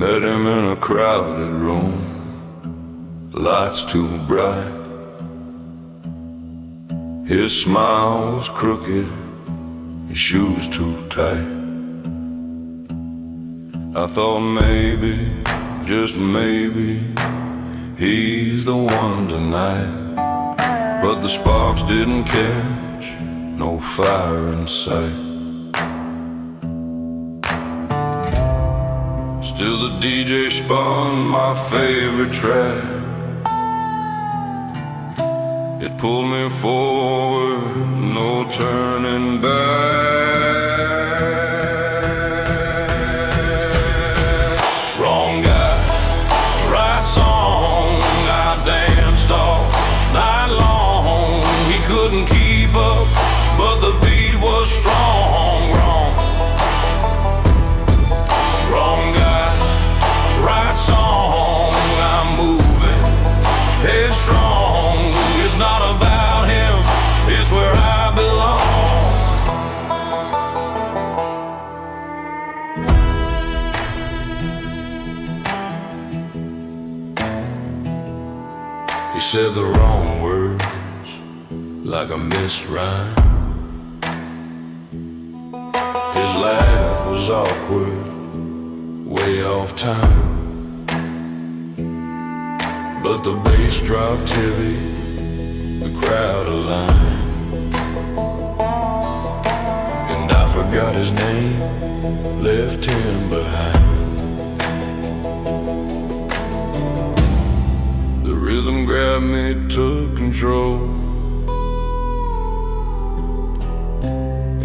Met him in a crowded room, lights too bright. His smile was crooked, his shoes too tight. I thought maybe, just maybe, he's the one tonight. But the sparks didn't catch, no fire in sight. Still the DJ spun my favorite track. It pulled me forward, no turning back. Wrong guy, right song. I danced all night long. He couldn't keep up, but the beat was strong. Wrong guy, right song. I'm moving headstrong. It's not about him, it's where I belong. He said the wrong words like a missed rhyme. His laugh was awkward, way off time. But the bass dropped heavy, the crowd aligned. And I forgot his name, left him behind. The rhythm grabbed me, took control.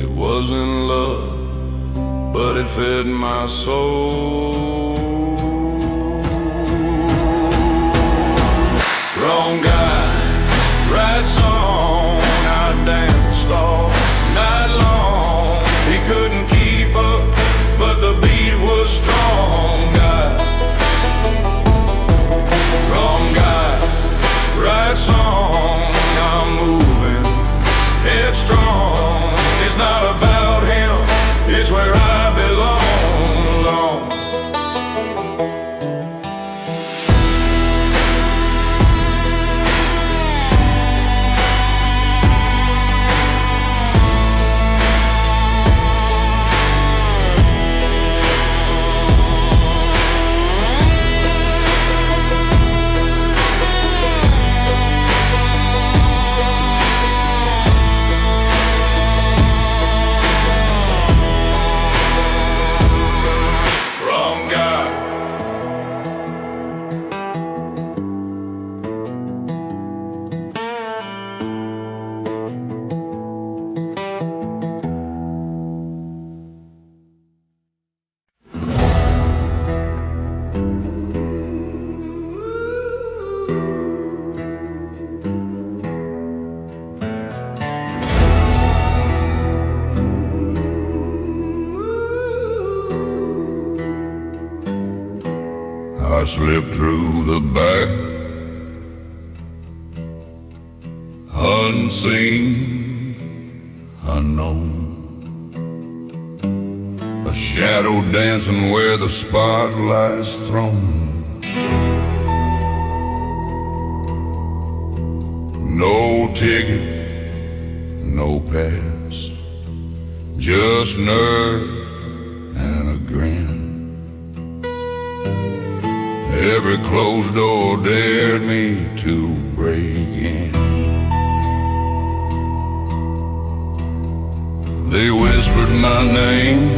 It wasn't love, but it fed my soul. Wrong guy, right song. I danced all night long. He couldn't keep up, but the beat was strong. Guy, wrong guy, right song. I'm moving headstrong. It's not about him, it's where I belong. I slipped through the back, unseen, unknown. A shadow dancing where the spotlight's thrown. No ticket, no pass, just nerve and a grin. Every closed door dared me to break in. They whispered my name,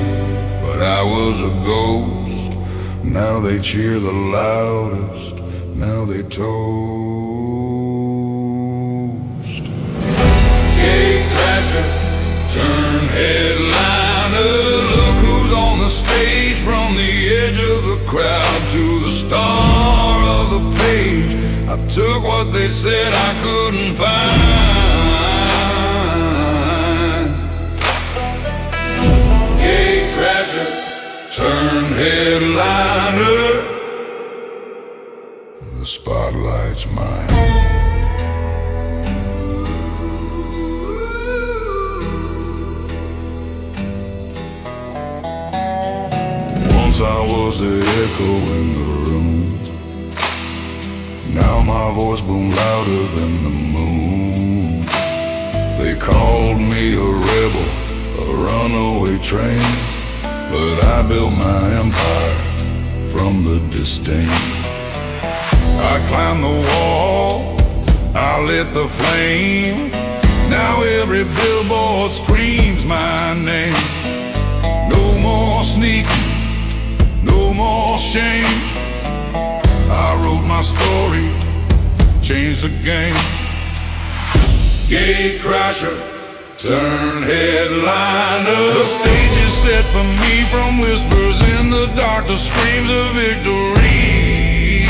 but I was a ghost. Now they cheer the loudest, now they toast. Gate crasher, turn headliner. Look who's on the stage, from the edge of the crowd to the star of the page. I took what they said I couldn't find. Gate crasher, turn headliner. The spotlight's mine. I was the echo in the room. Now my voice booms louder than the moon. They called me a rebel, a runaway train, but I built my empire from the disdain. I climbed the wall, I lit the flame. Now every billboard screams my name. No more sneaking, no more shame. I wrote my story, changed the game. Gate crasher, turn headliner. The stage is set for me, from whispers in the dark to screams of victory.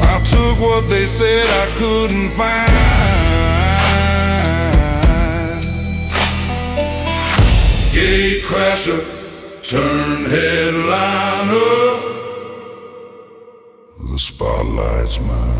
I took what they said I couldn't find. Gate crasher, turn headliner. The spotlight's mine.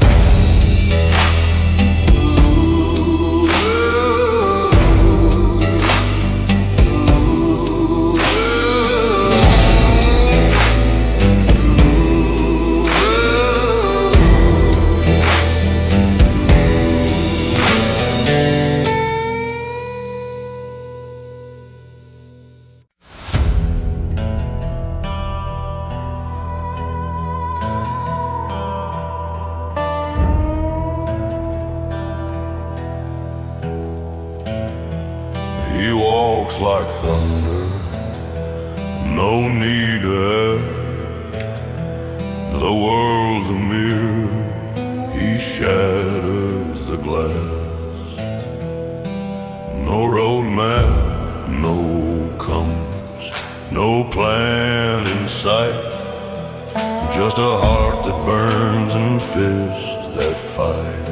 He walks like thunder, no need to act. The world's a mirror, he shatters the glass. No roadmap, no compass, no plan in sight. Just a heart that burns and fists that fight.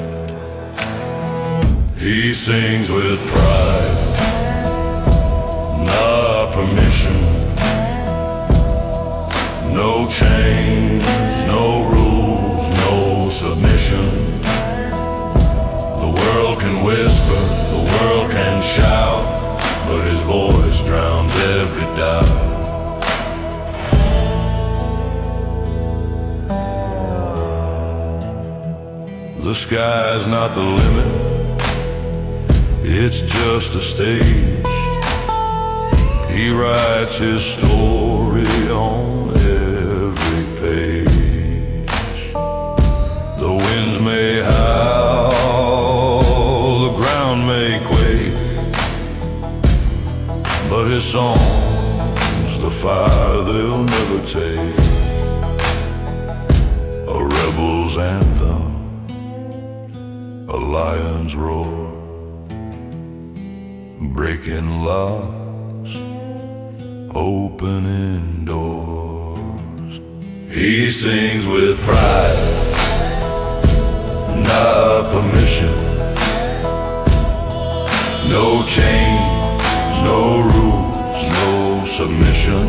He sings with pride, not permission. No chains, no rules, no submission. The world can whisper, the world can shout, but his voice drowns every doubt. The sky's not the limit, it's just a stage. He writes his story on every page. The winds may howl, the ground may quake, but his song's the fire they'll never take. A rebel's anthem, a lion's roar, breaking locks, opening doors. He sings with pride, not permission. No chains, no rules, no submission.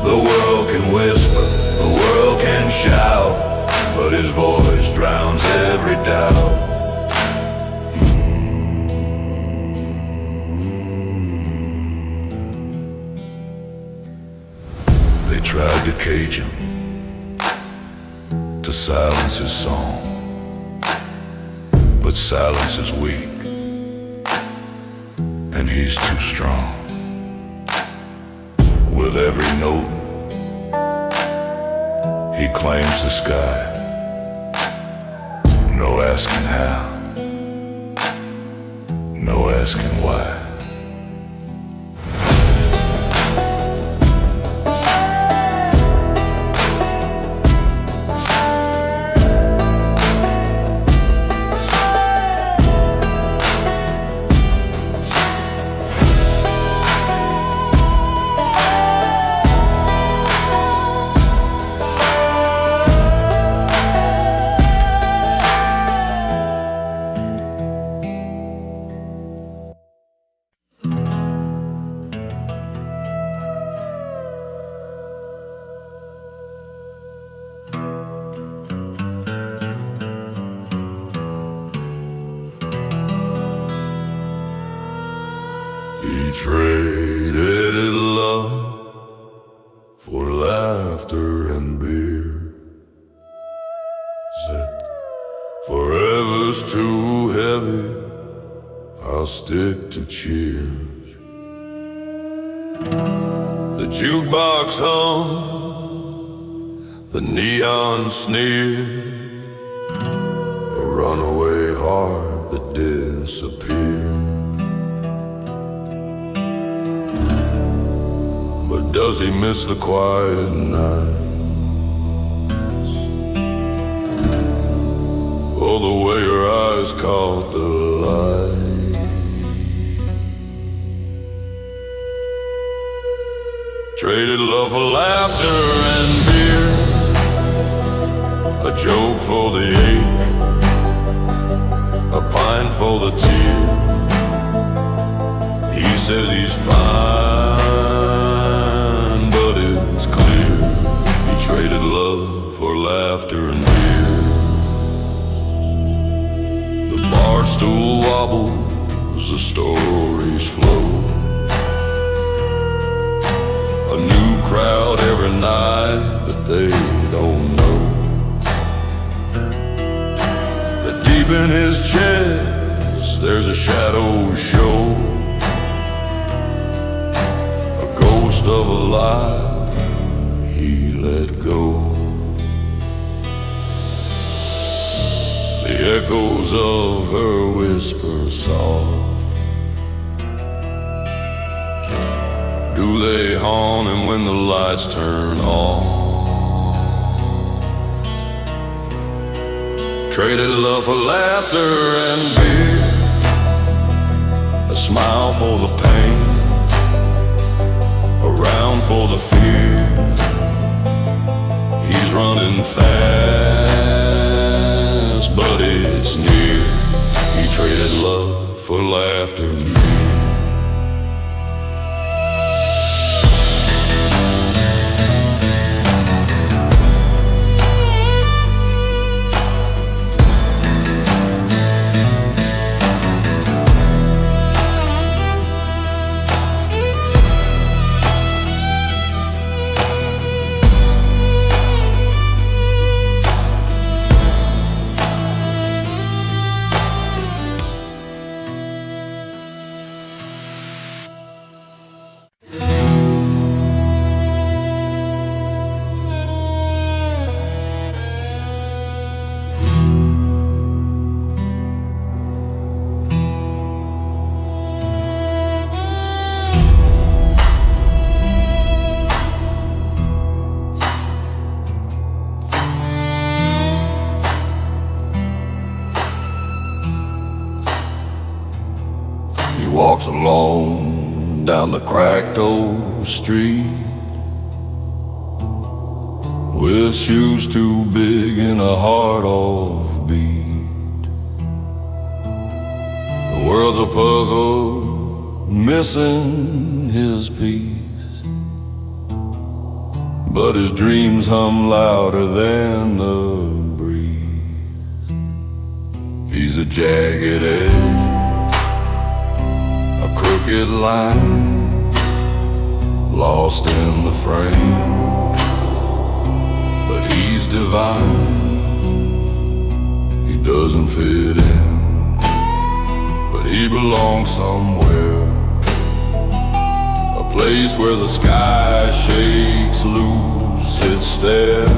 The world can whisper, the world can shout, but his voice drowns every doubt. They tried to cage him, to silence his song, but silence is weak, and he's too strong. With every note, he claims the sky. No asking how, no asking why. He traded love laughter and beer. Said, forever's too heavy, I'll stick to cheers. The jukebox hum, the neon sneer, a runaway heart that disappeared. But does he miss the quiet nights? Oh, the way your eyes caught the light. Traded love for laughter and beer, a joke for the ache, a pint for the tear. He says he's fine, but it's clear he traded love for laughter and beer. The bar stool wobbles, the stories flow, a new crowd every night, but they don't know that deep in his chest there's a shadow show, a ghost of a lie he let go. The echoes of her whisper soft, do they haunt him when the lights turn off? Traded love for laughter and beer, a smile for the pain, a round for the fear. He's running fast, but it's near. He traded love for laughter and beer. Walks alone down the cracked old street, with shoes too big and a heart off beat. The world's a puzzle, missing his piece, but his dreams hum louder than the breeze. He's a jagged edge, crooked line, lost in the frame, but he's divine. He doesn't fit in, but he belongs somewhere, a place where the sky shakes loose its stare,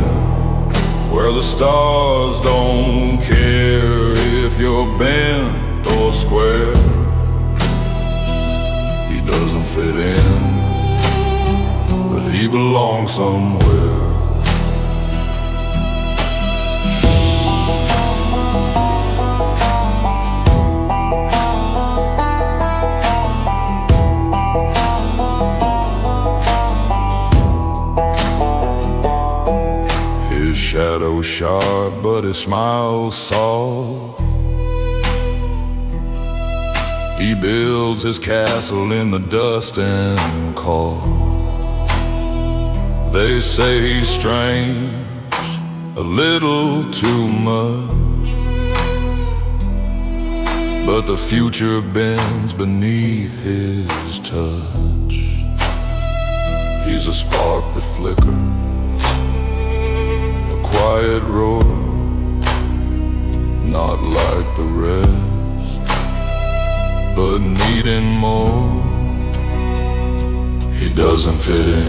where the stars don't care if you're bent or square. Doesn't fit in, but he belongs somewhere. His shadow's sharp, but his smile's soft. He builds his castle in the dust and cold. They say he's strange, a little too much, but the future bends beneath his touch. He's a spark that flickers quiet road, not like the rest, but needing more. He doesn't fit in,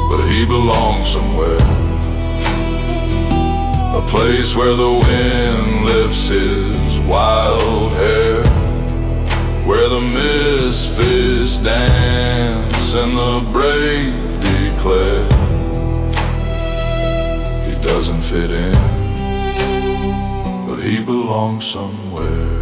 but he belongs somewhere. A place where the wind lifts his wild hair, where the misfits dance and the brave declare. He doesn't fit in, but he belongs somewhere.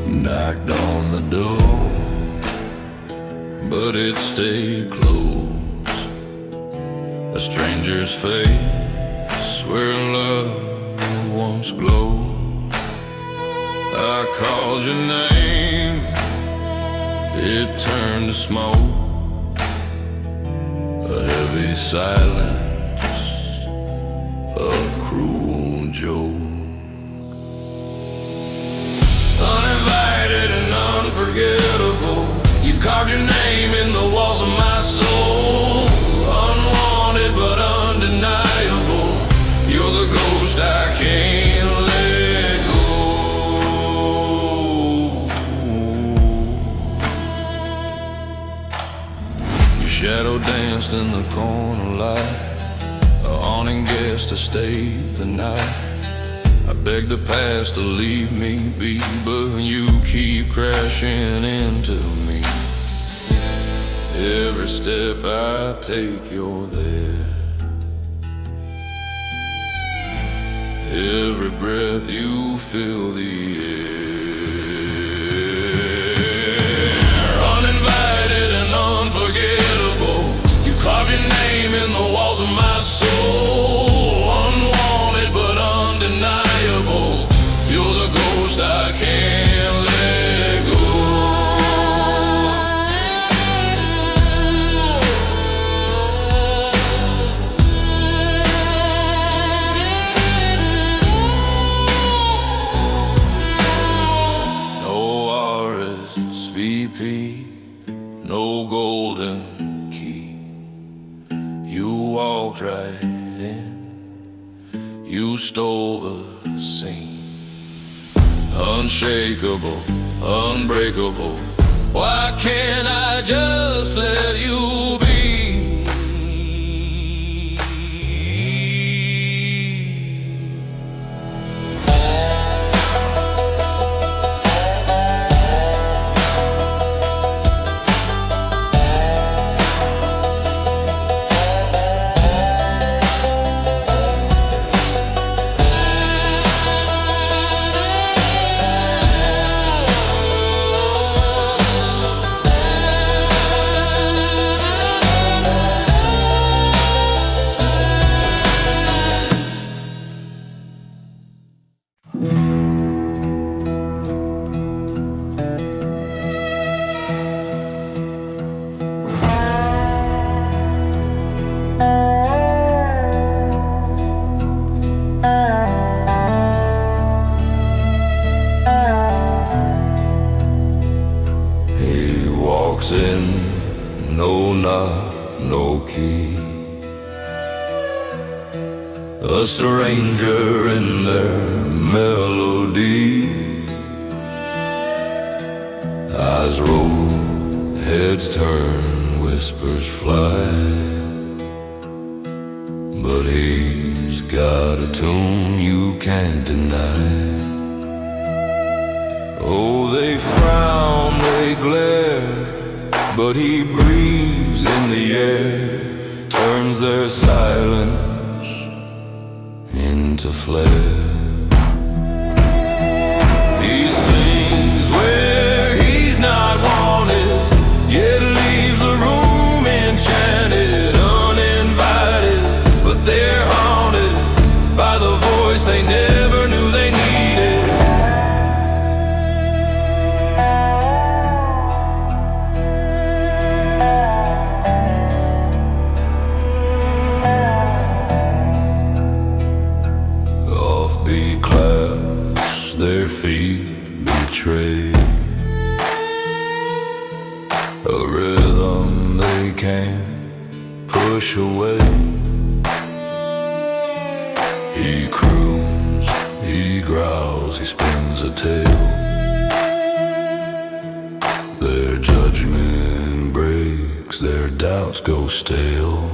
Knocked on the door, but it stayed closed. A stranger's face where love once glowed. I called your name, it turned to smoke. A heavy silence, a cruel joke. Uninvited and unforgettable, you carved your name in the walls of my soul. Unwanted but undeniable, you're the ghost I can't let go. Your shadow danced in the corner light, a haunting guest to stay the night. I beg the past to leave me be, but you keep crashing into me. Every step I take, you're there. Every breath you fill the air. Uninvited and unforgettable, you carve your name in the walls of my soul. Unwanted but undeniable, you're the ghost I can't let go. No RSVP, no golden key. You walked right in, you stole the scene. Unshakable, unbreakable, why can't I just let you be? In, no knock, no key. A stranger in their melody. Eyes roll, heads turn, whispers fly. but he's got a tune you can't deny. Oh, they frown, they glare, but he breathes in the air, turns their silence into flare. He sings where he's not wanted, yet leaves the room enchanted, uninvited, but they're haunted by the voice they never knew they needed. Offbeat claps, their feet betray a rhythm they can't push away. He croons, he growls, he spins a tale. Their judgment breaks, their doubts go stale.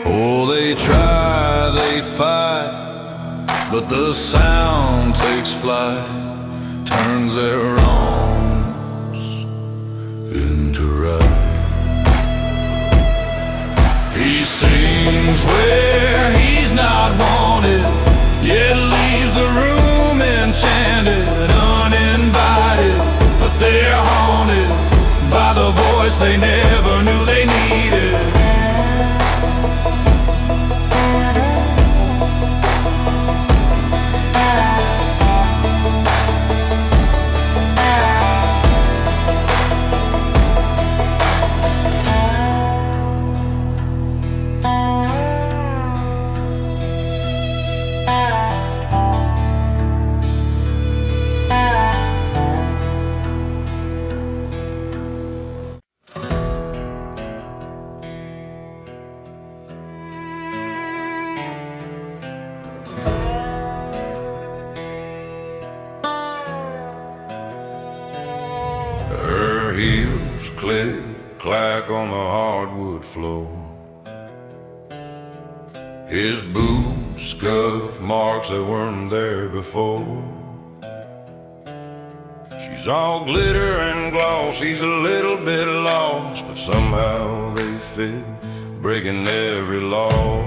Oh, they try, they fight, but the sound takes flight, turns their wrongs into right. He sings where he's not wanted, yet leaves the room enchanted, uninvited, but they're haunted by the voice they never knew they needed. Her heels click, clack on the hardwood floor. His boots scuff marks that weren't there before. She's all glitter and gloss, he's a little bit lost, but somehow they fit, breaking every law.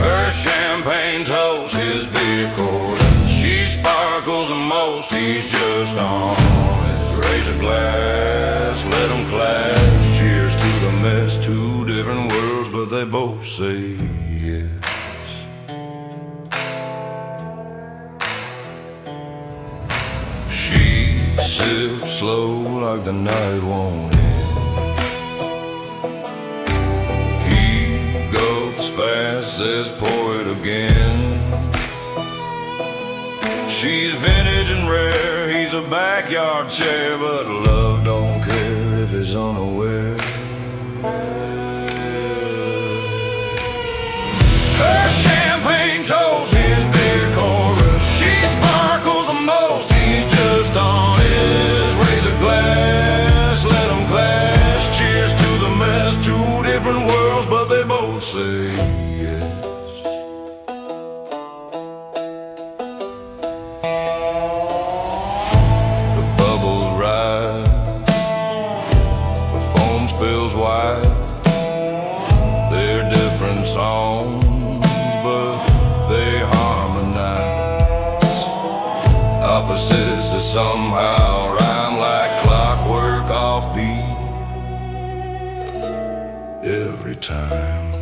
Her champagne toast, his beer cord, she sparkles the most, he's just on his razor glass. Let them clash, cheers to the mess, two different worlds, but they both say yes. She sips slow like the night won't end. He gulps fast, says pour it again. She's vintage and rare, he's a backyard chair, but love don't care if it's unaware. Her champagne toast, his beer chorus, she sparkles the most, he's just on his razor glass. Let them clash, cheers to the mess, two different worlds, but they both say yes. They're different songs, but they harmonize. Opposites that somehow rhyme like clockwork offbeat every time.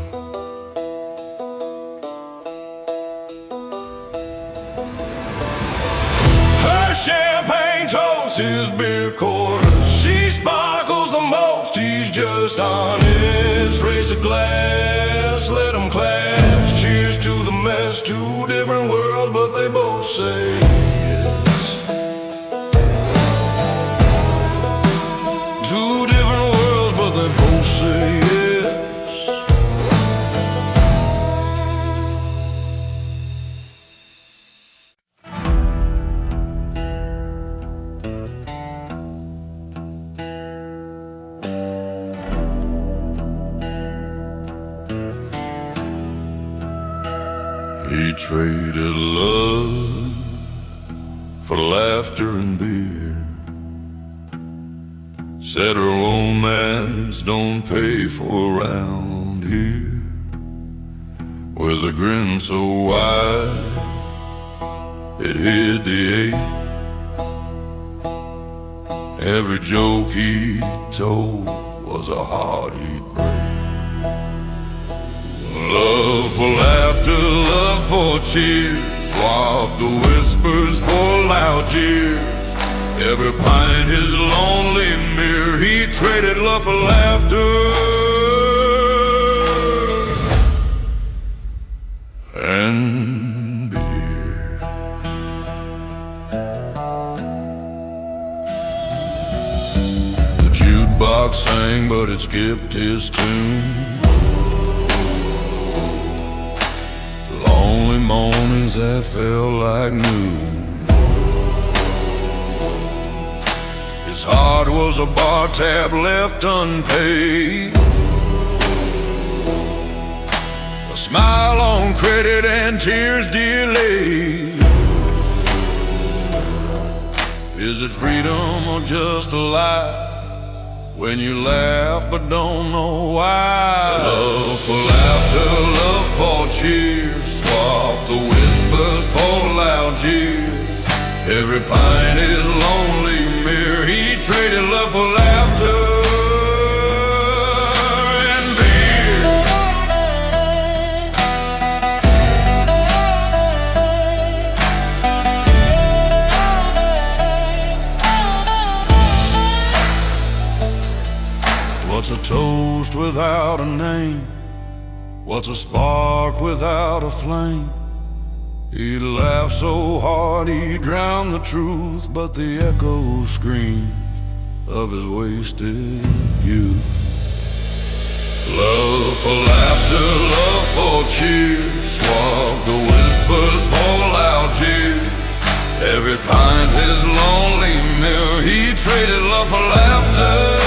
Her champagne toast, his beer chorus, she sparkles the most, he's just on his razor glass. Let them clash, cheers to the mess, two different worlds, but they both say yes. Two different worlds, but they both say yes. He traded love for laughter and beer. Said romance don't pay for around here. With a grin so wide it hid the ache. Every joke he told was a heart he'd break. Love for laughter, love for cheers, swap the whispers for loud jeers. Every pint his lonely mirror, he traded love for laughter and beer. The jukebox sang but it skipped his tune. Lonely mornings that felt like noon. His heart was a bar tab left unpaid. A smile on credit and tears delayed. Is it freedom or just a lie? When you laugh but don't know why. Love for laughter, love for cheers, swap the whispers for loud jeers. Every pint is lonely mirror, he traded love for laughter and beer. What's a toast without a name? What's a spark without a flame? He laughed so hard he drowned the truth, but the echo screamed of his wasted youth. Love for laughter, love for cheers, swap the whispers for loud jeers. Every pint his lonely mirror, he traded love for laughter.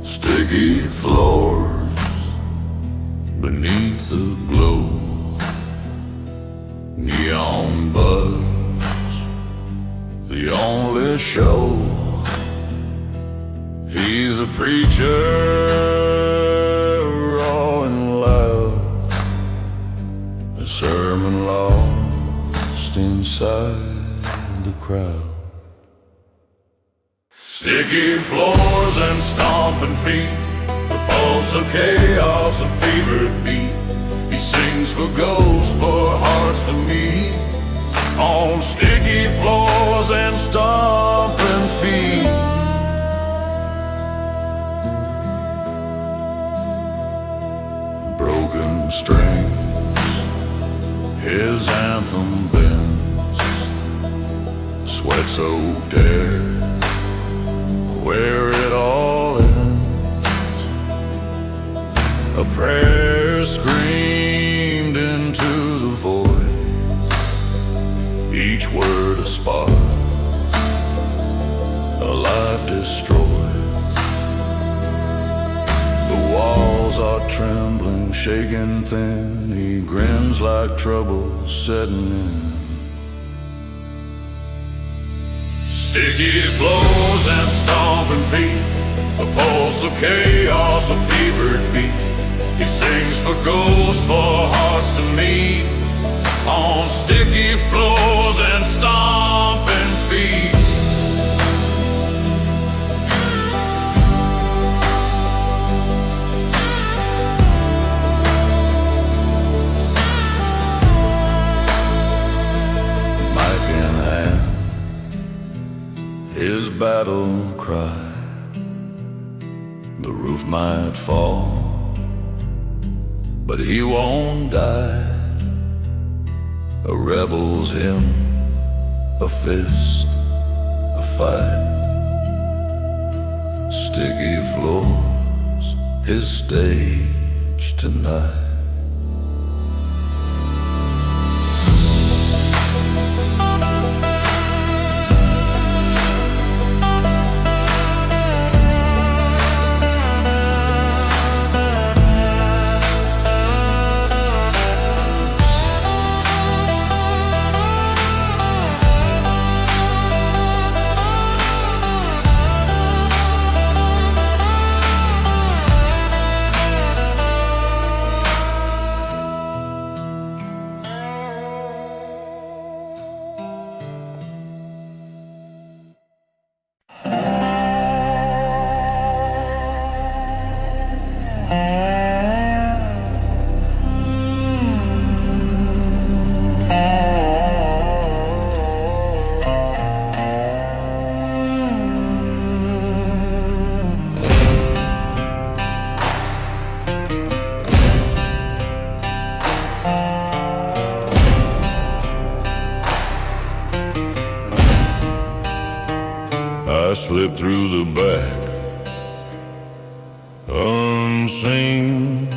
Sticky floors beneath the glow, neon buzz, the only show. He's a preacher, raw and loud, a sermon lost inside the crowd. Sticky floors and stomping feet, the pulse of chaos, a fevered beat. He sings for ghosts, for hearts to meet, on sticky floors and stomping feet. Broken strings, his anthem bends, sweat-soaked air, where it all ends. A prayer screamed into the void, each word a spark, a life destroyed. The walls are trembling, shaking thin. He grins like trouble setting in. Sticky floors and stomping feet, the pulse of chaos, a fevered beat. He sings for ghosts, for hearts to meet, on sticky floors and stomping feet. feet. Mic in hand, his battle cry. The roof might fall, but he won't die. A rebel's hymn, a fist, a fight. Sticky floors, his stage tonight. I slipped through the back, unseen,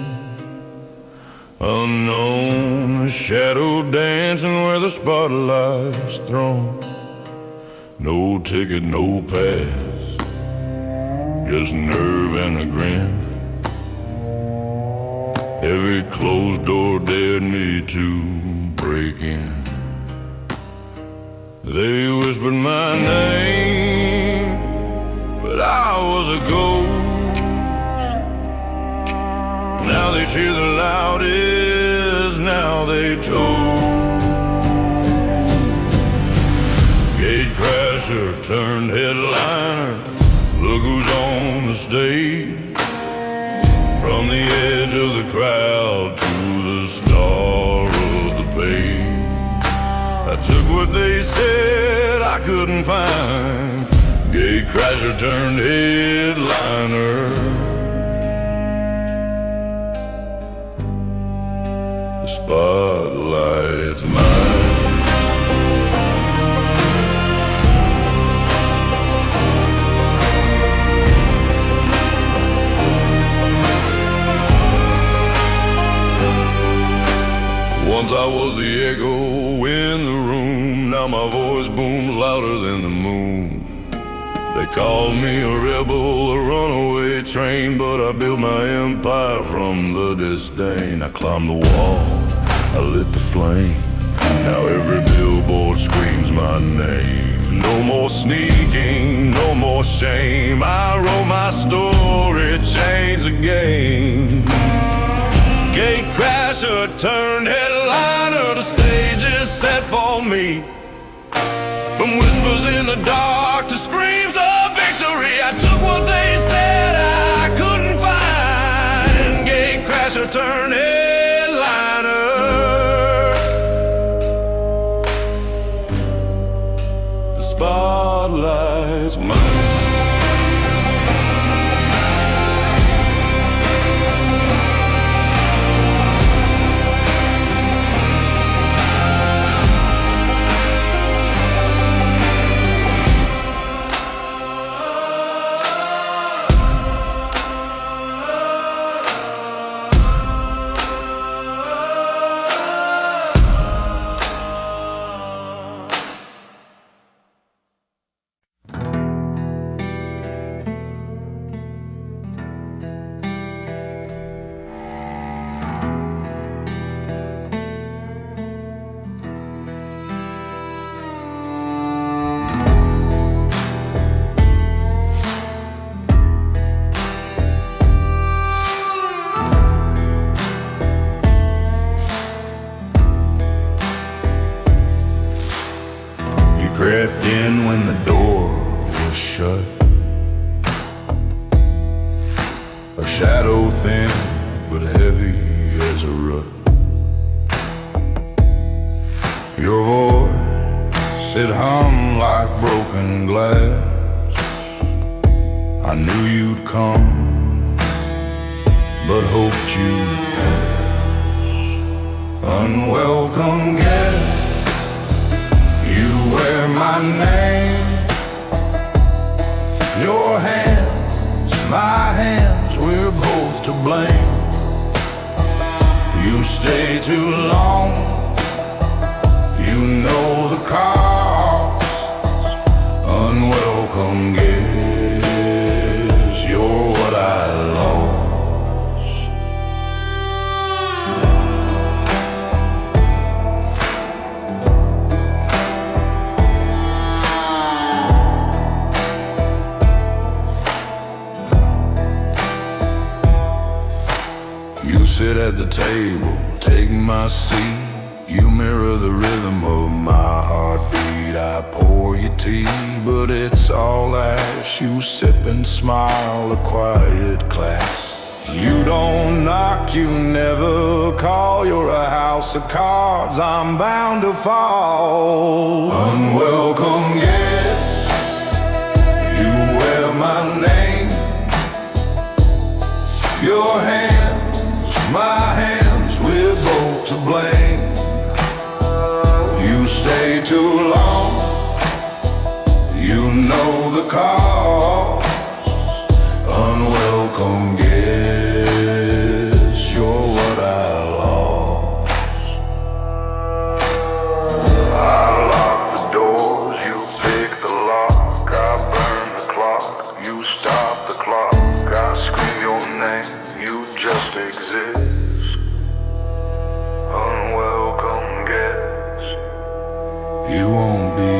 unknown, a shadow dancing where the spotlight's thrown. No ticket, no pass, just nerve and a grin. Every closed door dared me to break in. They whispered my name, but I was a ghost. Now they cheer the loudest, now they toast. Gate crasher turned headliner, look who's on the stage. From the edge of the crowd to the star of the page. I took what they said I couldn't find. Gate crasher turned headliner. The spotlight's mine. Once I was the echo in the room, now my voice booms louder than the moon. They called me a rebel, a runaway train, but I built my empire from the disdain. I climbed the wall, I lit the flame, now every billboard screams my name. No more sneaking, no more shame, I wrote my story, changed the game. Gate crasher turned headliner, the stage is set for me. From whispers in the dark to screams of victory, I took what they said I couldn't find. Gate crasher turned headliner. The spotlight's mine. It hummed like broken glass. I knew you'd come, but hoped you'd pass. Unwelcome guest, you wear my name. Your hands, my hands, we're both to blame. You stay too long, you know the cost. Unwelcome guest, you're what I lost. You sit at the table, take my seat. You mirror the rhythm of my heartbeat. I pour you tea, but it's all ash. You sip and smile, a quiet class. You don't knock, you never call. You're a house of cards, I'm bound to fall. Unwelcome guest, you wear my name. Your hands, my hands, we're both to blame. You stay too long, you know the cost. Unwelcome guest, you're what I lost. I lock the doors, you pick the lock. I burn the clock, you stop the clock. I scream your name, you just exist. Unwelcome guest, you won't be missed.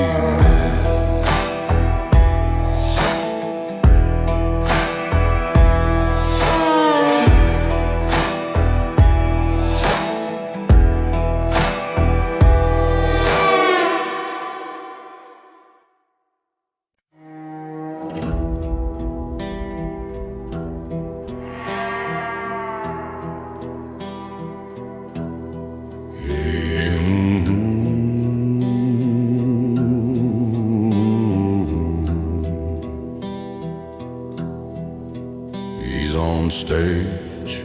He's on stage,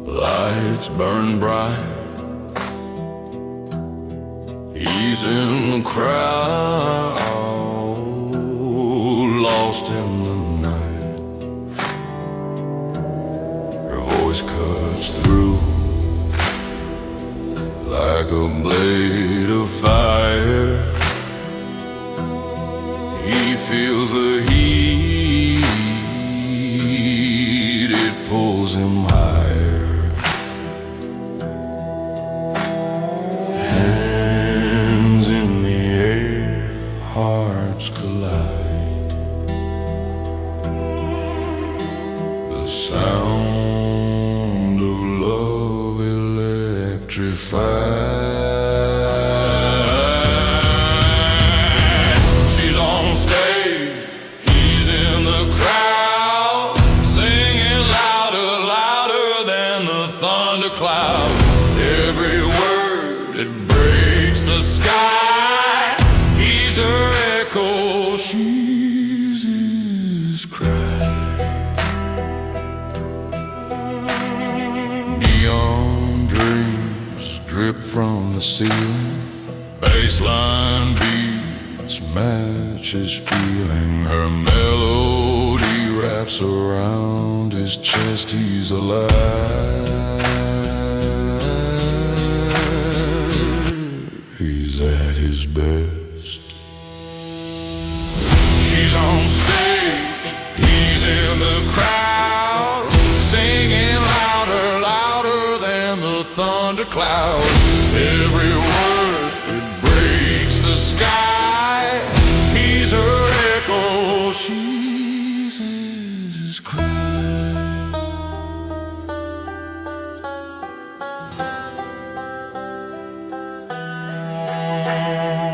lights burn bright. He's in the crowd, lost in the night. Her voice cuts through like a blade of fire. He feels the heat, it pulls him higher. Hands in the air, hearts collide. The sound of love electrified. She's on stage, he's in the crowd, singing louder, louder than the thundercloud. Every word, it breaks the sky. He's her echo, she's his cry. Neon dreams drip from the ceiling. Baseline beats match his feeling. Her melody wraps around his chest. He's alive. He's at his best. She's on stage, he's in the crowd, singing louder, louder than the thundercloud. Every word, it breaks the sky. He's her echo, she's his cry.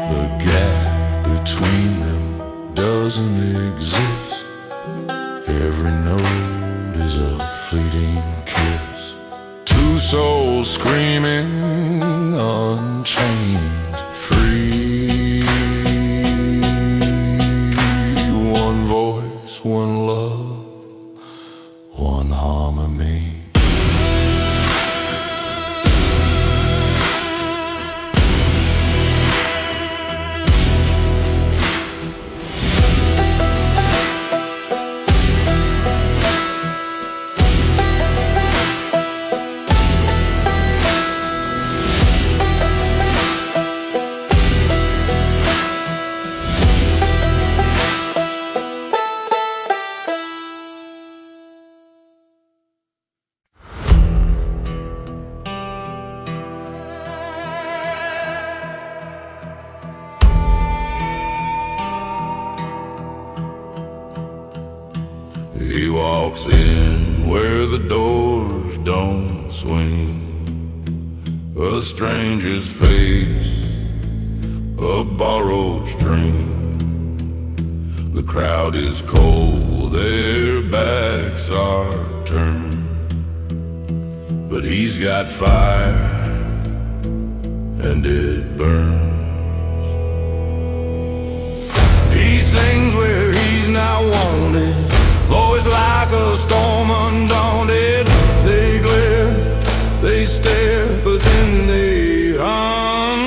The gap between them doesn't exist. Every note is a fleeting kiss. Two souls screaming, unchained, free. walks in where the doors don't swing. A stranger's face, a borrowed string. The crowd is cold, their backs are turned, but he's got fire and it burns. He sings where he's not wanted, boys like a storm undaunted. They glare, they stare, but then they hum.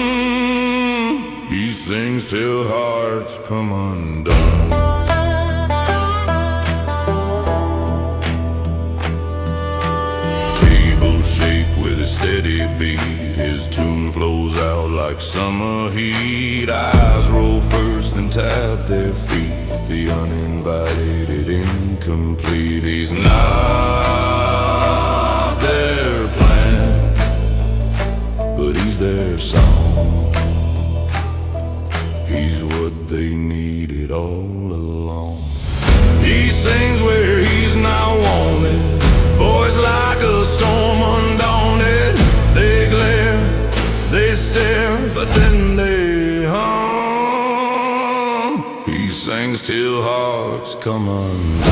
He sings till hearts come undone. Tables shake with a steady beat, his tune flows out like summer heat. Eyes roll first, then tap their feet. The uninvited, incomplete. He's not their plan, but he's their song. He's what they needed all along. He sings where he's not wanted, boys like a storm undaunted. They glare, they stare, but then they hum. He sings till hearts come undone.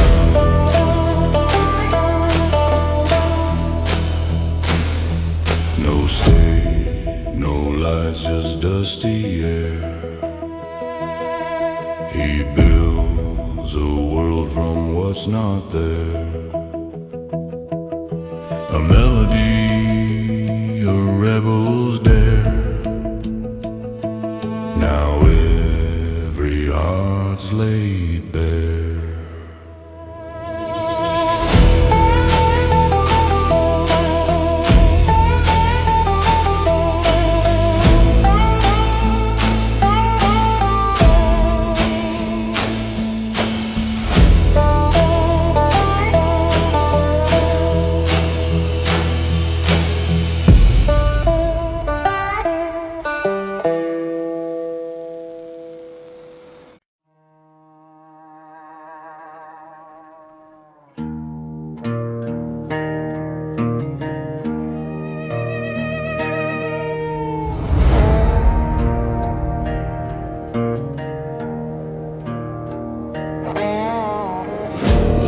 No stage, no lights, just dusty air. He builds a world from what's not there. A melody, a rebel's dare. Now every heart's laid bare.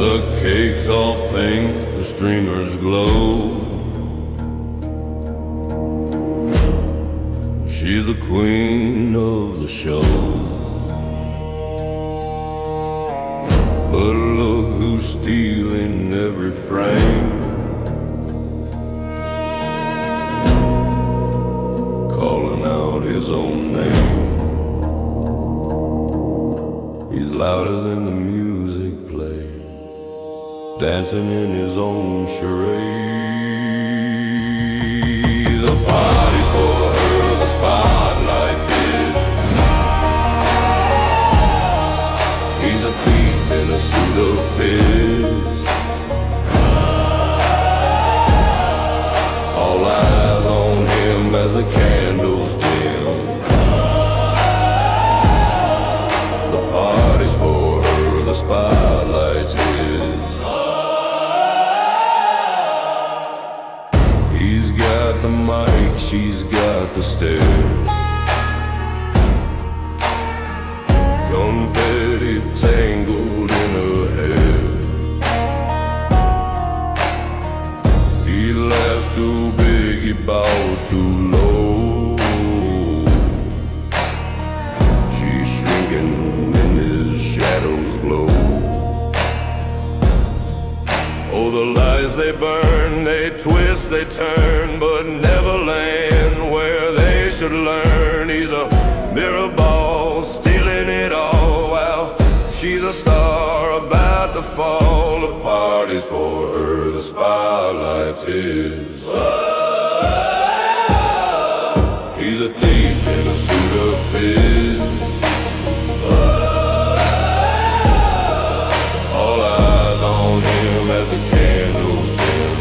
The cake's all pink, the streamers glow. She's the queen of the show. But look who's stealing every frame, calling out his own name. He's louder than the music plays, dancing in his own charade. The party's for her, the spotlight's his. He's a thief in a suit of fizz. All eyes on him as the candles dim. The party's for her, the spotlight's his. He's got the mic, she's got the stare. Confetti tangled in her hair. He laughs too big, he bows too low. She's shrinking in his shadows glow. Oh, the lies they burn, they twist, they turn, but never land where they should learn. He's a mirror ball, stealing it all, while she's a star about to fall. The party's for her, the spotlight's his. He's a thief in a suit of fizz. All eyes on him as the candles dim.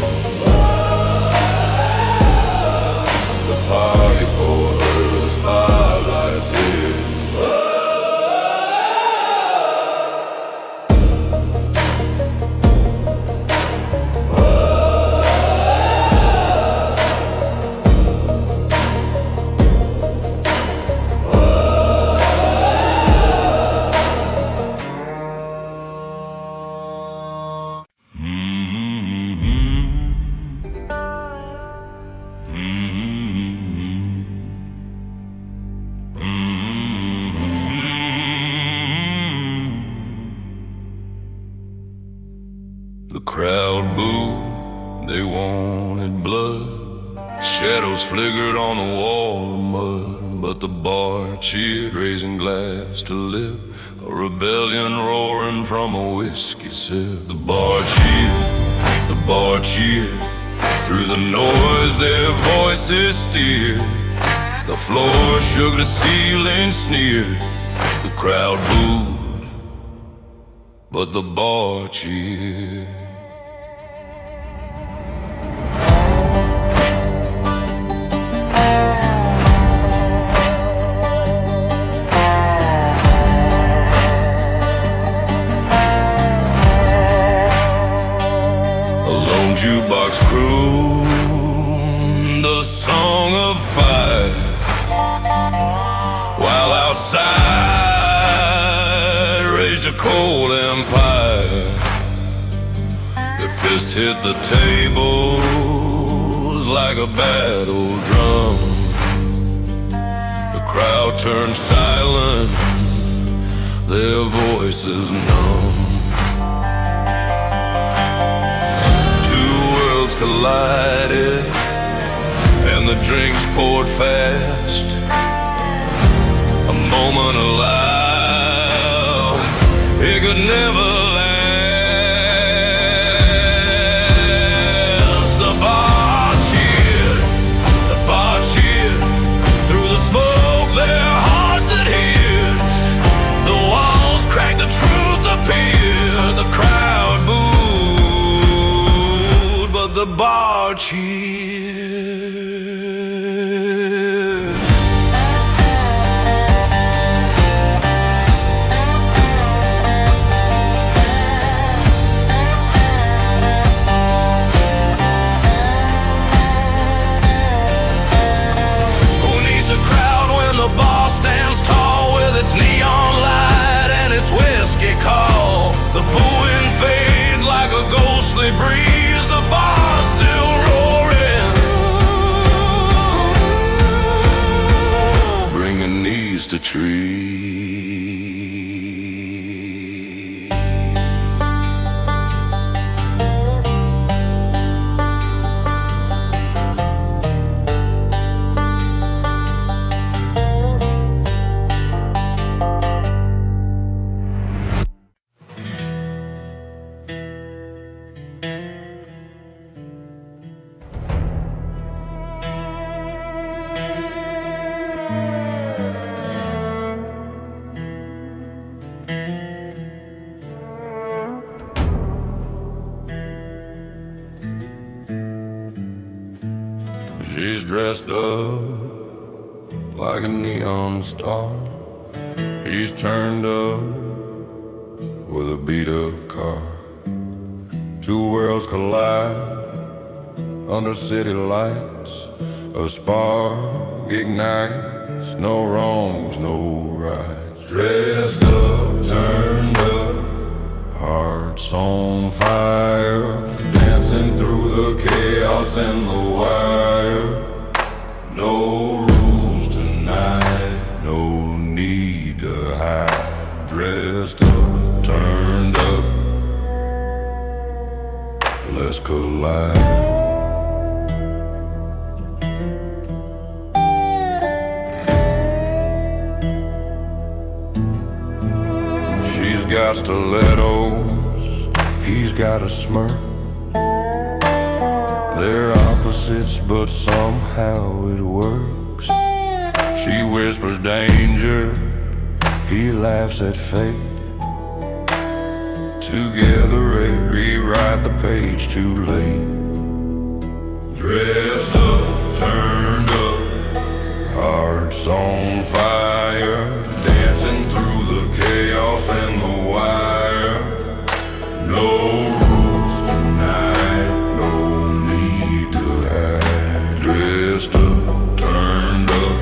The party's for her, the spotlight's his. Shadows flickered on the wall of mud, but the bar cheered, raising glass to lip. A rebellion roaring from a whiskey sip. The bar cheered. Through the noise their voices steered. The floor shook, the ceiling sneered. The crowd booed, but the bar cheered. Jukebox crooned a song of fire, while outside raged a cold empire. Their fists hit the tables like a battle drum. The crowd turned silent, their voices numb. Collided, and the drinks poured fast. A moment alive, it could never last. The bar cheered. Through the smoke their hearts adhered. The walls cracked, the truth appeared. The crowd booed, the bar cheered. Who needs a crowd when the bar stands tall with its neon light and its whiskey call? The booing fades like a ghostly breeze. The bar's still roaring, bringing knees to trees. She's dressed up like a neon star. He's turned up with a beat-up car. Two worlds collide under city lights. A spark ignites, no wrongs, no rights. Dressed up, turned up, hearts on fire, dancing through the chaos and the wire. No rules tonight, no need to hide. Dressed up, turned up, let's collide. She's got stilettos, he's got a smirk. They're opposites, but somehow it works. She whispers danger, he laughs at fate. Together they rewrite the page too late. Dressed up, turned up, hearts on fire, dancing through the chaos and the wire. No rules tonight, no need to hide. Dressed up, turned up,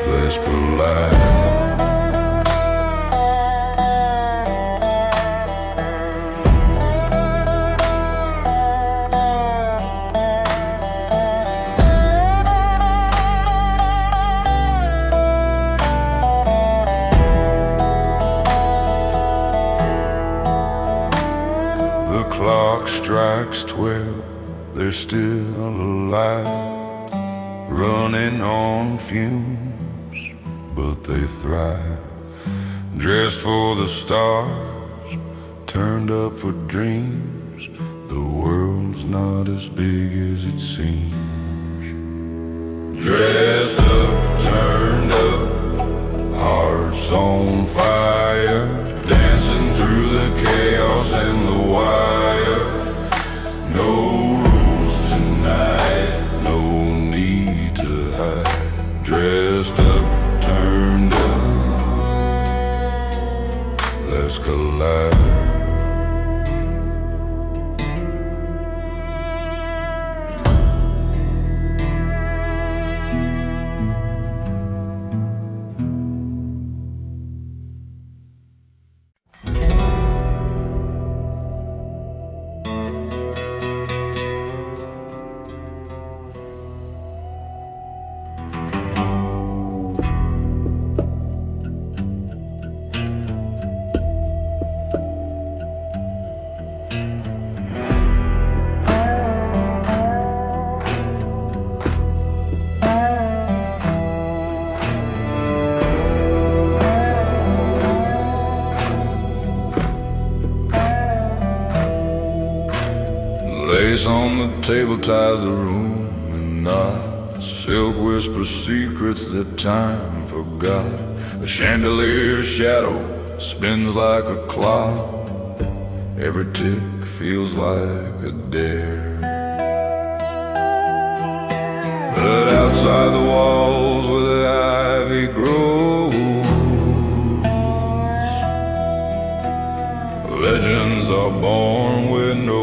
let's collide. Clock strikes 12, they're still alive, running on fumes, but they thrive. Dressed for the stars, turned up for dreams. The world's not as big as it seems. Dressed up, turned up, hearts on fire, dancing through the chaos and the wire. No rules tonight, no need to hide. Dressed up, turned up, let's collide. Lace on the table ties the room in knots. Silk whispers secrets that time forgot. A chandelier shadow spins like a clock. Every tick feels like a dare. But outside the walls where the ivy grows, legends are born where no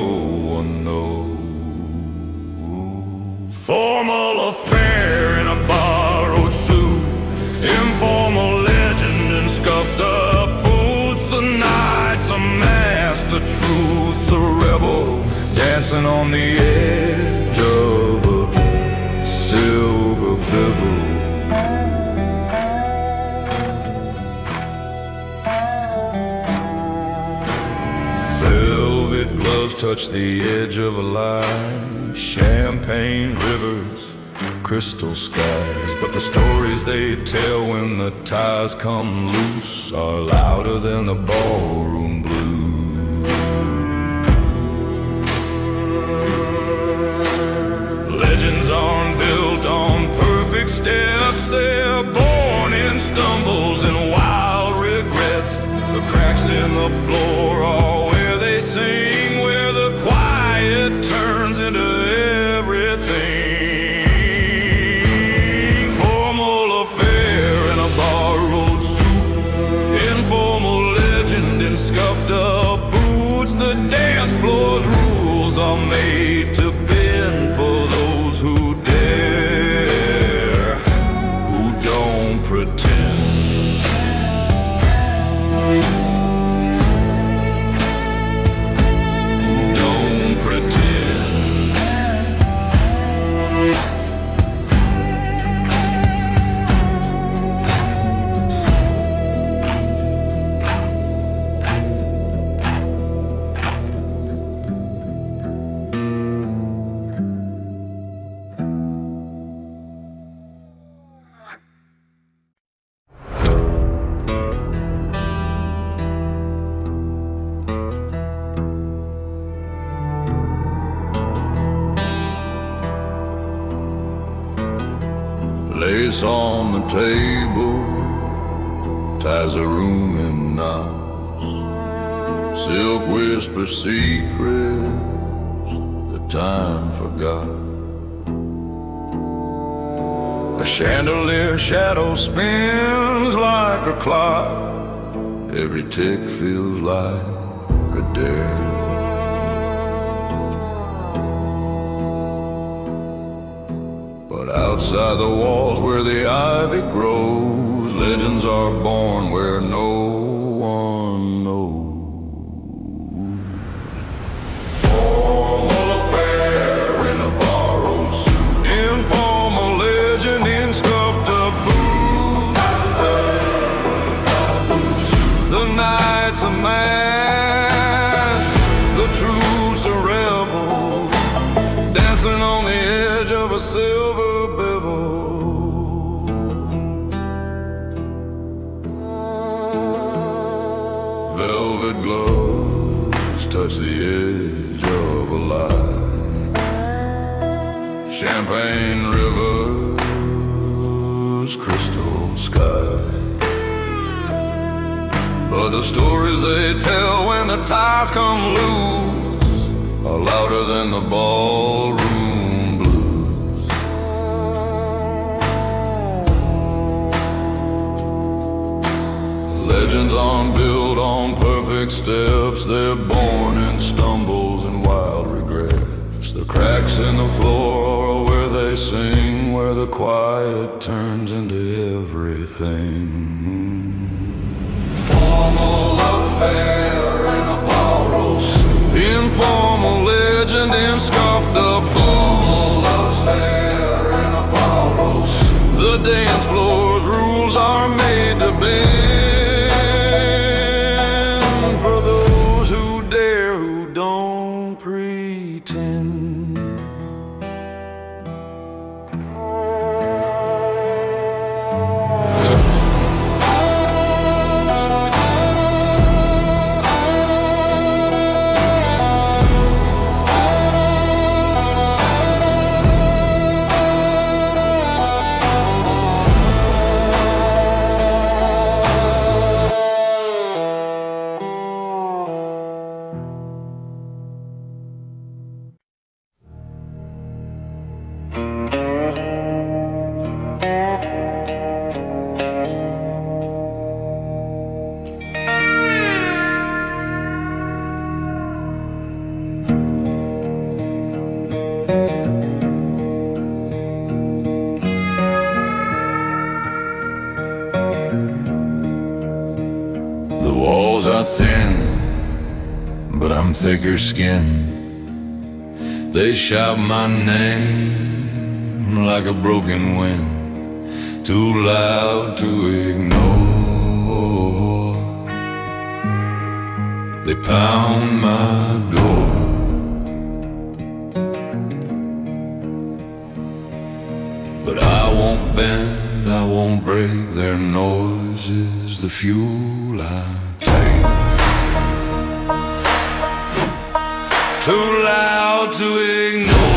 one knows. Formal affair in a borrowed suit, informal legend in scuffed up boots. The night's a mask, the truth's a rebel, dancing on the edge of a silver bevel. Velvet gloves touch the edge of a lie. Champagne rivers, crystal skies, but the stories they tell when the ties come loose are louder than the ballroom blues. Legends aren't built on perfect steps, they're born in stumbles and wild regrets. The cracks in the floor are where they sing, where the quiet turns into everything. Formal affair in a borrowed suit, informal legend in scuffed up boots. The dance floor's rules are made to bend for those who dare, who don't pretend. Lace on the table ties a room in knots. Silk whispers secrets that time forgot. A chandelier shadow spins like a clock. Every tick feels like a dare. But outside the walls where the ivy grows, legends are born where no one knows. Formal affair in a borrowed suit, informal legend in scuffed up boots. The night's a mask, the truth's a rebel, dancing on the edge of a silver bevel. Velvet gloves touch the edge of a lie. Champagne rivers, crystal sky. But the stories they tell when the ties come loose are louder than the ballroom blues. Legends aren't built on perfect steps, they're born in stumbles and wild regrets. The cracks in the floor are where they sing, where the quiet turns into everything. Formal affair in a borrowed suit. Informal legend in scuffed up boots. Formal affair in a borrowed suit. The dance floor's rules are made to bend for those who dare, who don't pretend. The walls are thin, but I'm thicker skinned. They shout my name like a broken wind, too loud to ignore. They pound my door, but I won't bend, I won't break. Their noise is the fuel I take. Too loud to ignore.